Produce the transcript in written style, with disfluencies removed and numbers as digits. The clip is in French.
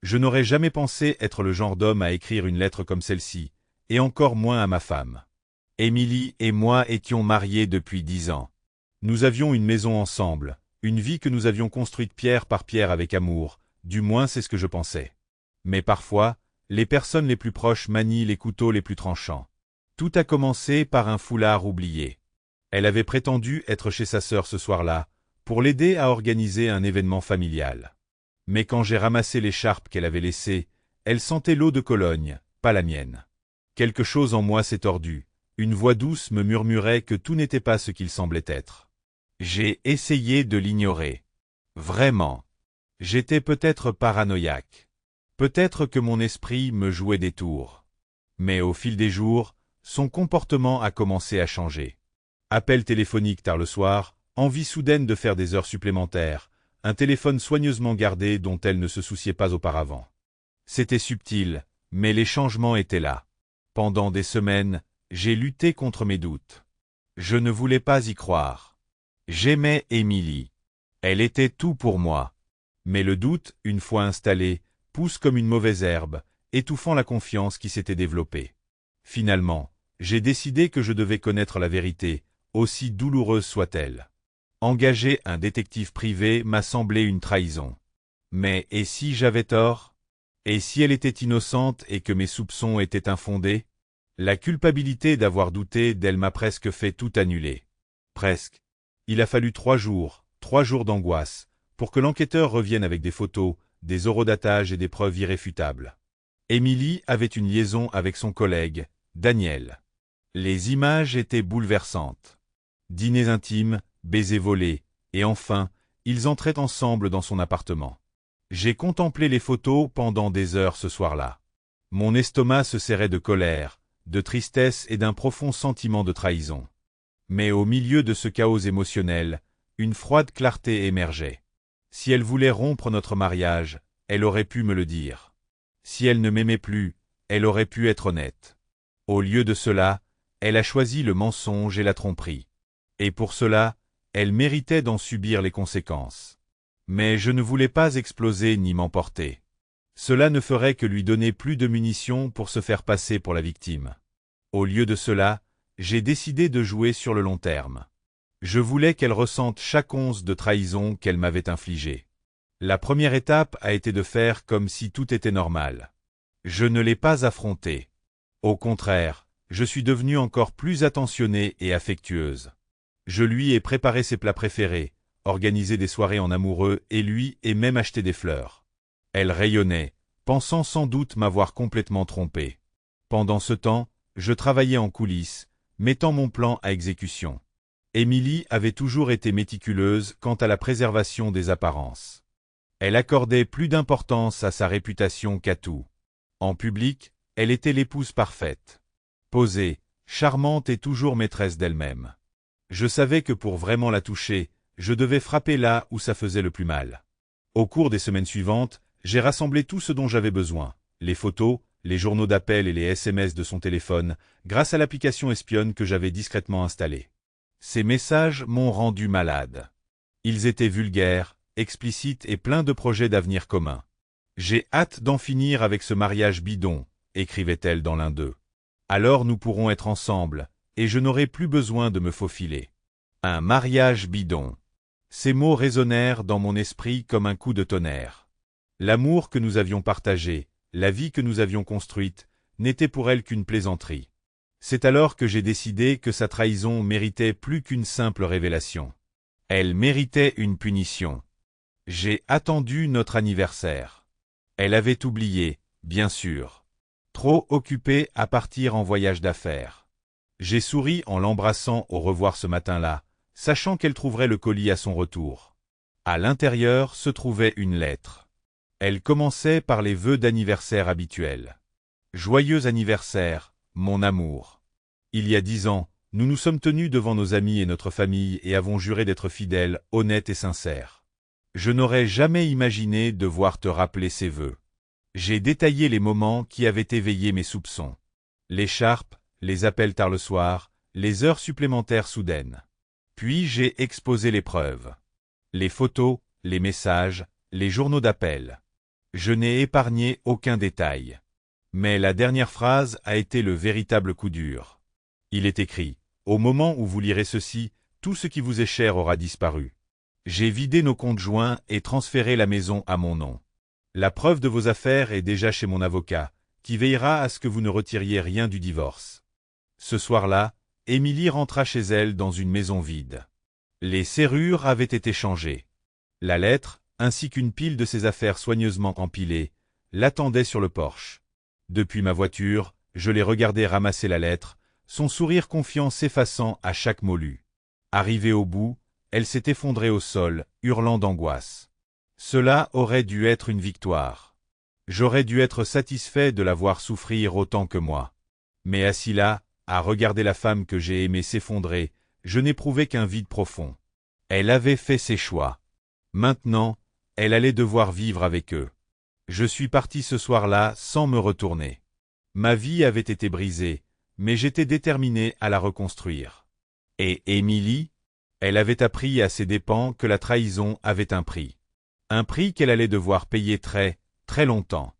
Je n'aurais jamais pensé être le genre d'homme à écrire une lettre comme celle-ci, et encore moins à ma femme. Émilie et moi étions mariés depuis 10 ans. Nous avions une maison ensemble, une vie que nous avions construite pierre par pierre avec amour, du moins c'est ce que je pensais. Mais parfois, les personnes les plus proches manient les couteaux les plus tranchants. Tout a commencé par un foulard oublié. Elle avait prétendu être chez sa sœur ce soir-là, pour l'aider à organiser un événement familial. Mais quand j'ai ramassé l'écharpe qu'elle avait laissée, elle sentait l'eau de Cologne, pas la mienne. Quelque chose en moi s'est tordu. Une voix douce me murmurait que tout n'était pas ce qu'il semblait être. J'ai essayé de l'ignorer. Vraiment. J'étais peut-être paranoïaque. Peut-être que mon esprit me jouait des tours. Mais au fil des jours, son comportement a commencé à changer. Appel téléphonique tard le soir, envie soudaine de faire des heures supplémentaires, un téléphone soigneusement gardé dont elle ne se souciait pas auparavant. C'était subtil, mais les changements étaient là. Pendant des semaines, j'ai lutté contre mes doutes. Je ne voulais pas y croire. J'aimais Émilie. Elle était tout pour moi. Mais le doute, une fois installé, pousse comme une mauvaise herbe, étouffant la confiance qui s'était développée. Finalement, j'ai décidé que je devais connaître la vérité, aussi douloureuse soit-elle. Engager un détective privé m'a semblé une trahison. Mais et si j'avais tort? Et si elle était innocente et que mes soupçons étaient infondés? La culpabilité d'avoir douté d'elle m'a presque fait tout annuler. Presque. Il a fallu 3 jours d'angoisse, pour que l'enquêteur revienne avec des photos, des horodatages et des preuves irréfutables. Émilie avait une liaison avec son collègue, Daniel. Les images étaient bouleversantes. Dîners intimes, baisers volés, et enfin, ils entraient ensemble dans son appartement. J'ai contemplé les photos pendant des heures ce soir-là. Mon estomac se serrait de colère, de tristesse et d'un profond sentiment de trahison. Mais au milieu de ce chaos émotionnel, une froide clarté émergeait. Si elle voulait rompre notre mariage, elle aurait pu me le dire. Si elle ne m'aimait plus, elle aurait pu être honnête. Au lieu de cela, elle a choisi le mensonge et la tromperie. Et pour cela, elle méritait d'en subir les conséquences. Mais je ne voulais pas exploser ni m'emporter. Cela ne ferait que lui donner plus de munitions pour se faire passer pour la victime. Au lieu de cela, j'ai décidé de jouer sur le long terme. Je voulais qu'elle ressente chaque once de trahison qu'elle m'avait infligée. La première étape a été de faire comme si tout était normal. Je ne l'ai pas affrontée. Au contraire, je suis devenue encore plus attentionnée et affectueuse. Je lui ai préparé ses plats préférés, organisé des soirées en amoureux et lui ai même acheté des fleurs. Elle rayonnait, pensant sans doute m'avoir complètement trompé. Pendant ce temps, je travaillais en coulisses, mettant mon plan à exécution. Émilie avait toujours été méticuleuse quant à la préservation des apparences. Elle accordait plus d'importance à sa réputation qu'à tout. En public, elle était l'épouse parfaite. Posée, charmante et toujours maîtresse d'elle-même. Je savais que pour vraiment la toucher, je devais frapper là où ça faisait le plus mal. Au cours des semaines suivantes, j'ai rassemblé tout ce dont j'avais besoin, les photos, les journaux d'appel et les SMS de son téléphone, grâce à l'application espionne que j'avais discrètement installée. Ces messages m'ont rendu malade. Ils étaient vulgaires, explicites et pleins de projets d'avenir commun. « J'ai hâte d'en finir avec ce mariage bidon », écrivait-elle dans l'un d'eux. « Alors nous pourrons être ensemble, et je n'aurai plus besoin de me faufiler. » Un mariage bidon. Ces mots résonnèrent dans mon esprit comme un coup de tonnerre. L'amour que nous avions partagé, la vie que nous avions construite, n'était pour elle qu'une plaisanterie. C'est alors que j'ai décidé que sa trahison méritait plus qu'une simple révélation. Elle méritait une punition. J'ai attendu notre anniversaire. Elle avait oublié, bien sûr. Trop occupée à partir en voyage d'affaires. J'ai souri en l'embrassant au revoir ce matin-là, sachant qu'elle trouverait le colis à son retour. À l'intérieur se trouvait une lettre. Elle commençait par les vœux d'anniversaire habituels. « Joyeux anniversaire, mon amour. Il y a 10 ans, nous nous sommes tenus devant nos amis et notre famille et avons juré d'être fidèles, honnêtes et sincères. Je n'aurais jamais imaginé devoir te rappeler ces vœux. J'ai détaillé les moments qui avaient éveillé mes soupçons. L'écharpe, les appels tard le soir, les heures supplémentaires soudaines. Puis j'ai exposé les preuves. Les photos, les messages, les journaux d'appel. Je n'ai épargné aucun détail. Mais la dernière phrase a été le véritable coup dur. Il est écrit, « Au moment où vous lirez ceci, tout ce qui vous est cher aura disparu. J'ai vidé nos comptes joints et transféré la maison à mon nom. La preuve de vos affaires est déjà chez mon avocat, qui veillera à ce que vous ne retiriez rien du divorce. » Ce soir-là, Émilie rentra chez elle dans une maison vide. Les serrures avaient été changées. La lettre, ainsi qu'une pile de ses affaires soigneusement empilées, l'attendaient sur le porche. Depuis ma voiture, je l'ai regardé ramasser la lettre, son sourire confiant s'effaçant à chaque mot lu. Arrivée au bout, elle s'est effondrée au sol, hurlant d'angoisse. Cela aurait dû être une victoire. J'aurais dû être satisfait de la voir souffrir autant que moi. Mais assis là, à regarder la femme que j'ai aimée s'effondrer, je n'éprouvais qu'un vide profond. Elle avait fait ses choix. Maintenant, elle allait devoir vivre avec eux. Je suis parti ce soir-là sans me retourner. Ma vie avait été brisée, mais j'étais déterminé à la reconstruire. Et Émilie? Elle avait appris à ses dépens que la trahison avait un prix. Un prix qu'elle allait devoir payer très, très longtemps.